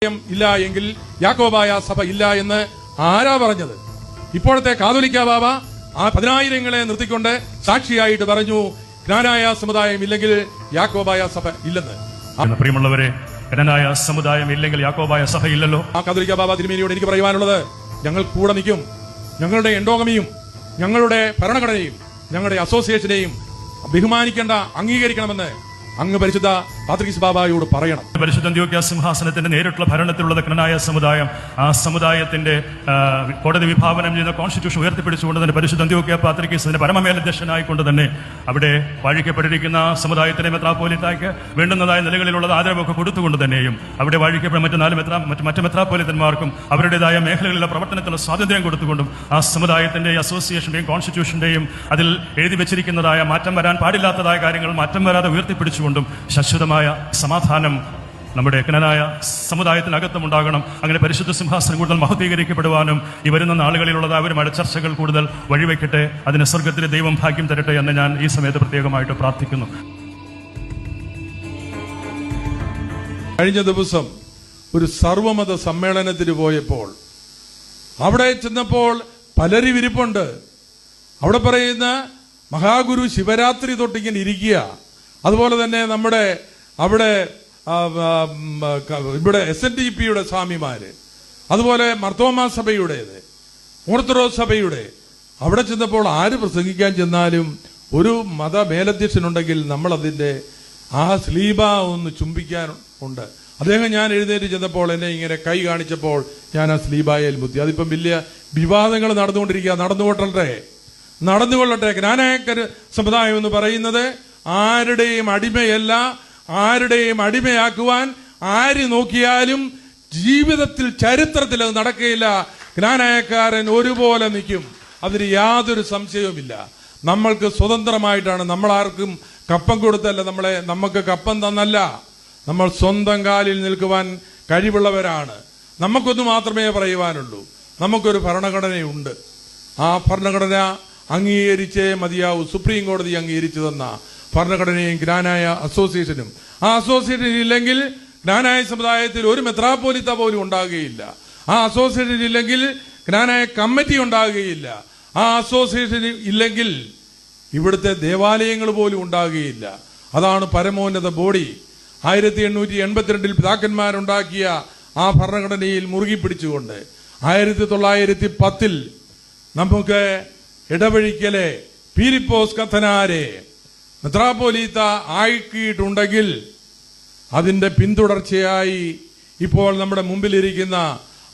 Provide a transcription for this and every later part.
ഇല്ല എങ്കിൽ യാക്കോബായ സഭ ഇല്ല എന്ന് ആരാ പറഞ്ഞത്? ഇപ്പോഴത്തെ കാതോലിക്ക ബാബ ആ 10,000 നിർത്തിക്കൊണ്ട് സാക്ഷിയായിട്ട് പറഞ്ഞു, ജ്ഞാനായ സമുദായം ഇല്ലെങ്കിൽ യാക്കോബായ സഭ ഇല്ലെന്ന്. പ്രിയമുള്ളവരെ, ജ്ഞാനായ സമുദായം ഇല്ലെങ്കിൽ യാക്കോബായ സഭ ഇല്ലല്ലോ. ആ കാതോലിക്ക ബാബ തിരുമേനിയോട് എനിക്ക് പറയുവാനുള്ളത്, ഞങ്ങൾ കൂടെ നിൽക്കും. ഞങ്ങളുടെ എൻഡോഗമിയും ഞങ്ങളുടെ ഭരണഘടനയും ഞങ്ങളുടെ അസോസിയേഷനെയും ബഹുമാനിക്കേണ്ട, അംഗീകരിക്കണമെന്ന് അങ്ങ് പരിശുദ്ധ പാത്രികീസ് ബാബായോട് പറയണം. പരിശുദ്ധ അന്ത്യോക്യ സിംഹാസനത്തിന്റെ നേരിട്ടുള്ള ഭരണത്തിലുള്ള ജ്ഞാനായ സമുദായം, ആ സമുദായത്തിന്റെ കോടതി വിഭാവനം ചെയ്യുന്ന കോൺസ്റ്റിറ്റ്യൂഷൻ ഉയർത്തിപ്പിടിച്ചുകൊണ്ട് തന്നെ പരിശുദ്ധ അന്ത്യോക്യ പാത്രികീസിന്റെ പരമമേലധ്യക്ഷനായിക്കൊണ്ട് തന്നെ അവിടെ വാഴിക്കപ്പെട്ടിരിക്കുന്ന സമുദായത്തിലെ മെത്രാപ്പോലിത്തായ്ക്ക് വേണ്ടുന്നതായ നിലകളിലുള്ള ആദരവൊക്കെ കൊടുത്തുകൊണ്ട് തന്നെയും അവിടെ വാഴിക്കപ്പെടുന്ന മറ്റ് മെത്രാപ്പോലിത്തന്മാർക്കും അവരുടേതായ മേഖലകളിലെ പ്രവർത്തനത്തിലുള്ള സ്വാതന്ത്ര്യം കൊടുത്തുകൊണ്ടും ആ സമുദായത്തിന്റെ അസോസിയേഷന്റെയും കോൺസ്റ്റിറ്റ്യൂഷന്റെയും അതിൽ എഴുതി വെച്ചിരിക്കുന്നതായ മാറ്റം വരാൻ പാടില്ലാത്തതായ കാര്യങ്ങൾ മാറ്റം വരാതെ ഉയർത്തിപ്പിടിച്ചുകൊണ്ടും ശാശ്വതമായ സമാധാനം നമ്മുടെ ജ്ഞാനായ സമുദായത്തിനകത്തും ഉണ്ടാകണം. അങ്ങനെ പരിശുദ്ധ സിംഹാസനം കൂടുതൽ മഹത്വീകരിക്കപ്പെടുവാനും ഈ വരുന്ന നാളുകളിലുള്ളതായ ചർച്ചകൾ കൂടുതൽ വഴിവെക്കട്ടെ. അതിന് സ്വർഗത്തിലെ ദൈവം ഭാഗ്യം തരട്ടെ എന്ന് ഞാൻ ഈ സമയത്ത് പ്രത്യേകമായിട്ട് പ്രാർത്ഥിക്കുന്നു. കഴിഞ്ഞ ദിവസം ഒരു സർവമത സമ്മേളനത്തിന് പോയപ്പോൾ അവിടെ ചെന്നപ്പോൾ പലരും ഇരിപ്പുണ്ട്. അവിടെ പറയുന്ന മഹാഗുരു ശിവരാത്രി തൊട്ടിങ്ങനെ ഇരിക്കുക. അതുപോലെ തന്നെ നമ്മുടെ അവിടെ ഇവിടെ SNDPയുടെ സ്വാമിമാര്, അതുപോലെ മർത്തോമാ സഭയുടേത്, ഓർത്തഡോക്സ് സഭയുടെ. അവിടെ ചെന്നപ്പോൾ ആര് പ്രസംഗിക്കാൻ ചെന്നാലും ഒരു മത മേലധ്യക്ഷനുണ്ടെങ്കിൽ നമ്മൾ അതിന്റെ ആ സ്ലീബ ഒന്ന് ചുംബിക്കാൻ ഉണ്ട്. അദ്ദേഹം ഞാൻ എഴുന്നേറ്റ് ചെന്നപ്പോൾ എന്നെ ഇങ്ങനെ കൈ കാണിച്ചപ്പോൾ ഞാൻ ആ സ്ലീബായിൽ മുത്തി. അതിപ്പം വലിയ വിവാദങ്ങൾ നടന്നുകൊണ്ടിരിക്കുക. നടന്നുകൊള്ളട്ടെ. ജ്ഞാനായക്കർ സമുദായം എന്ന് പറയുന്നത് ആരുടെയും അടിമയല്ല. ആരുടെയും അടിമയാക്കുവാൻ ആര് നോക്കിയാലും ജീവിതത്തിൽ ചരിത്രത്തിൽ അത് നടക്കുകയില്ല. ജ്ഞാനായക്കാരൻ ഒരുപോലെ നിൽക്കും, അതിന് യാതൊരു സംശയവുമില്ല. നമ്മൾക്ക് സ്വതന്ത്രമായിട്ടാണ്. നമ്മൾ ആർക്കും കപ്പം കൊടുത്തല്ല, നമുക്ക് കപ്പം തന്നല്ല. നമ്മൾ സ്വന്തം കാലിൽ നിൽക്കുവാൻ കഴിവുള്ളവരാണ്. നമുക്കൊന്നു മാത്രമേ പറയുവാനുള്ളൂ. നമുക്കൊരു ഭരണഘടനയുണ്ട്. ആ ഭരണഘടന അംഗീകരിച്ചേ മതിയാവൂ. സുപ്രീം കോടതി അംഗീകരിച്ചു തന്ന ഭരണഘടനയും ജ്ഞാനായ അസോസിയേഷനും. ആ അസോസിയേഷൻ ഇല്ലെങ്കിൽ ജ്ഞാനായ സമുദായത്തിൽ ഒരു മെത്രാപ്പോലിത്ത പോലും ഉണ്ടാകുകയില്ല. ആ അസോസിയേഷൻ ഇല്ലെങ്കിൽ ജ്ഞാനായ കമ്മിറ്റി ഉണ്ടാകുകയില്ല. ആ അസോസിയേഷൻ ഇല്ലെങ്കിൽ ഇവിടുത്തെ ദേവാലയങ്ങൾ പോലും ഉണ്ടാകുകയില്ല. അതാണ് പരമോന്നത ബോഡി. 1882 പിതാക്കന്മാരുണ്ടാക്കിയ ആ ഭരണഘടനയിൽ മുറുകി പിടിച്ചുകൊണ്ട് 1910 നമുക്ക് ഇടവഴിക്കലെ പീലിപ്പോസ് കത്തനാരെ മെത്രാപ്പോലീത്ത ആക്കിയിട്ടുണ്ടെങ്കിൽ അതിന്റെ പിന്തുടർച്ചയായി ഇപ്പോൾ നമ്മുടെ മുമ്പിലിരിക്കുന്ന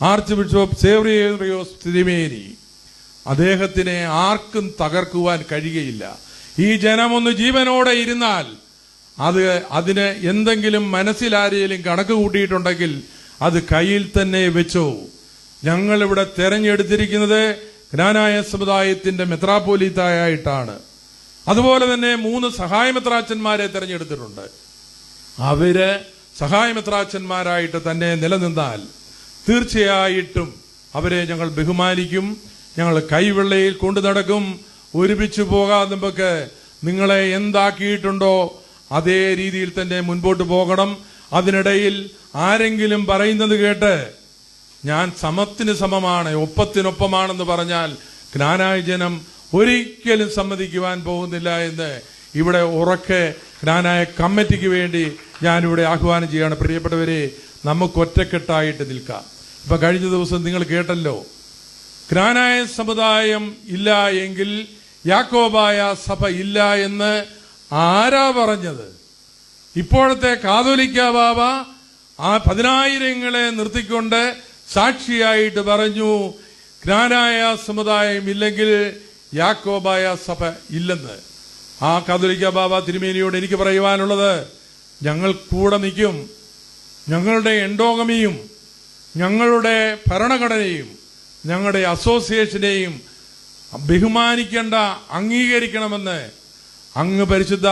ആർച്ച് ബിഷപ്പ് സേവ്രിയോസ് തിരുമേനി, അദ്ദേഹത്തിനെ ആർക്കും തകർക്കുവാൻ കഴിയുകയില്ല. ഈ ജനമൊന്ന് ജീവനോടെ ഇരുന്നാൽ അതിന് എന്തെങ്കിലും മനസ്സിലാരെയും കണക്ക് കൂട്ടിയിട്ടുണ്ടെങ്കിൽ അത് കയ്യിൽ തന്നെ വെച്ചോ. ഞങ്ങളിവിടെ തെരഞ്ഞെടുത്തിരിക്കുന്നത് ജ്ഞാനായ സമുദായത്തിന്റെ മെത്രാപ്പോലീത്തായിട്ടാണ്. അതുപോലെ തന്നെ 3 സഹായ മെത്രാച്ചന്മാരെ തെരഞ്ഞെടുത്തിട്ടുണ്ട്. അവര് സഹായ മെത്രാച്ചന്മാരായിട്ട് തന്നെ നിലനിന്നാൽ തീർച്ചയായിട്ടും അവരെ ഞങ്ങൾ ബഹുമാനിക്കും. ഞങ്ങൾ കൈവെള്ളയിൽ കൊണ്ടു നടക്കും. ഒരുമിച്ച് പോകാൻ നമുക്ക് നിങ്ങളെ എന്താക്കിയിട്ടുണ്ടോ അതേ രീതിയിൽ തന്നെ മുൻപോട്ട് പോകണം. അതിനിടയിൽ ആരെങ്കിലും പറയുന്നത് കേട്ട് ഞാൻ സമത്തിന് സമമാണ്, ഒപ്പത്തിനൊപ്പമാണെന്ന് പറഞ്ഞാൽ ജ്ഞാനായ ജനം ഒരിക്കലും സമ്മതിക്കുവാൻ പോകുന്നില്ല എന്ന് ഇവിടെ ഉറക്കെ ജ്ഞാനായ കമ്മിറ്റിക്ക് വേണ്ടി ഞാനിവിടെ ആഹ്വാനം ചെയ്യുകയാണ്. പ്രിയപ്പെട്ടവരെ, നമുക്ക് ഒറ്റക്കെട്ടായിട്ട് നിൽക്കാം. ഇപ്പൊ കഴിഞ്ഞ ദിവസം നിങ്ങൾ കേട്ടല്ലോ, ജ്ഞാനായ സമുദായം ഇല്ല എങ്കിൽ യാക്കോബായ സഭ ഇല്ല എന്ന് ആരാ പറഞ്ഞത്? ഇപ്പോഴത്തെ കാതോലിക്ക ബാബ ആ 10,000 നിർത്തിക്കൊണ്ട് സാക്ഷിയായിട്ട് പറഞ്ഞു, ജ്ഞാനായ സമുദായം ഇല്ലെങ്കിൽ യാക്കോബായ സഭ ഇല്ലെന്ന്. ആ കാതോലിക്ക ബാബ തിരുമേനിയോട് എനിക്ക് പറയുവാനുള്ളത്, ഞങ്ങൾ കൂടെ നിൽക്കും. ഞങ്ങളുടെ എൻഡോഗമിയും ഞങ്ങളുടെ ഭരണഘടനയും ഞങ്ങളുടെ അസോസിയേഷനെയും ബഹുമാനിക്കേണ്ട, അംഗീകരിക്കണമെന്ന് അങ്ങ് പരിശുദ്ധ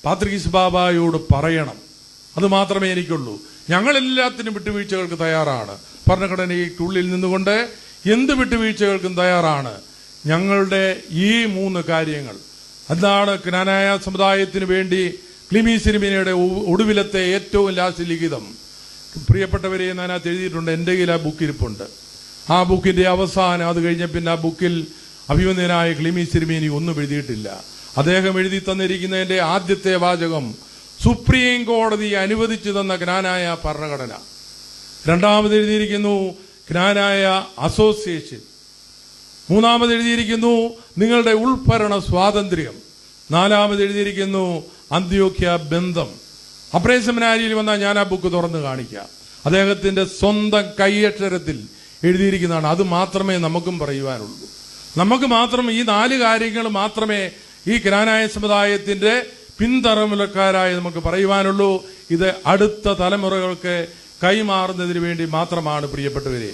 പാത്രികീസ് ബാബായോട് പറയണം. അത് മാത്രമേ എനിക്കുള്ളൂ. ഞങ്ങളെല്ലാത്തിനും വിട്ടുവീഴ്ചകൾക്ക് തയ്യാറാണ്. ഭരണഘടനയ്ക്കുള്ളിൽ നിന്നുകൊണ്ട് എന്ത് വിട്ടുവീഴ്ചകൾക്കും തയ്യാറാണ്. ഞങ്ങളുടെ ഈ 3 കാര്യങ്ങൾ അതാണ് ജ്ഞാനായ സമുദായത്തിന് വേണ്ടി ക്ലിമീസ് തിരുമേനിയുടെ ഒടുവിലത്തെ ഏറ്റവും ലാസ്റ്റ് ലിഖിതം. പ്രിയപ്പെട്ടവരെ ഞാനകത്ത് എഴുതിയിട്ടുണ്ട്. എൻ്റെ കയ്യിൽ ആ ബുക്ക് ഇരിപ്പുണ്ട്. ആ ബുക്കിന്റെ അവസാനം, അത് കഴിഞ്ഞ പിന്നെ ആ ബുക്കിൽ അഭിമന്യനായ ക്ലീമീസ് തിരുമേനി ഒന്നും എഴുതിയിട്ടില്ല. അദ്ദേഹം എഴുതി തന്നിരിക്കുന്നതിന്റെ ആദ്യത്തെ വാചകം സുപ്രീം കോടതി അനുവദിച്ചു തന്ന ജ്ഞാനായ ഭരണഘടന. രണ്ടാമത് എഴുതിയിരിക്കുന്നു ജ്ഞാനായ അസോസിയേഷൻ. മൂന്നാമത് എഴുതിയിരിക്കുന്നു നിങ്ങളുടെ ഉൾഭരണ സ്വാതന്ത്ര്യം. നാലാമത് എഴുതിയിരിക്കുന്നു അന്ത്യോക്യ ബന്ധം. അപ്രൈം സെമിനാരിയിൽ വന്നാൽ ഞാൻ ആ ബുക്ക് തുറന്ന് കാണിക്കാം. അദ്ദേഹത്തിന്റെ സ്വന്തം കൈയക്ഷരത്തിൽ എഴുതിയിരിക്കുന്നതാണ്. അത് മാത്രമേ നമുക്കും പറയുവാനുള്ളൂ. നമുക്ക് മാത്രം ഈ 4 കാര്യങ്ങൾ മാത്രമേ ഈ ജ്ഞാനായ സമുദായത്തിന്റെ പിൻതലമുറക്കാരായി നമുക്ക് പറയുവാനുള്ളൂ. ഇത് അടുത്ത തലമുറകൾക്ക് കൈമാറുന്നതിന് വേണ്ടി മാത്രമാണ് പ്രിയപ്പെട്ടവരെ.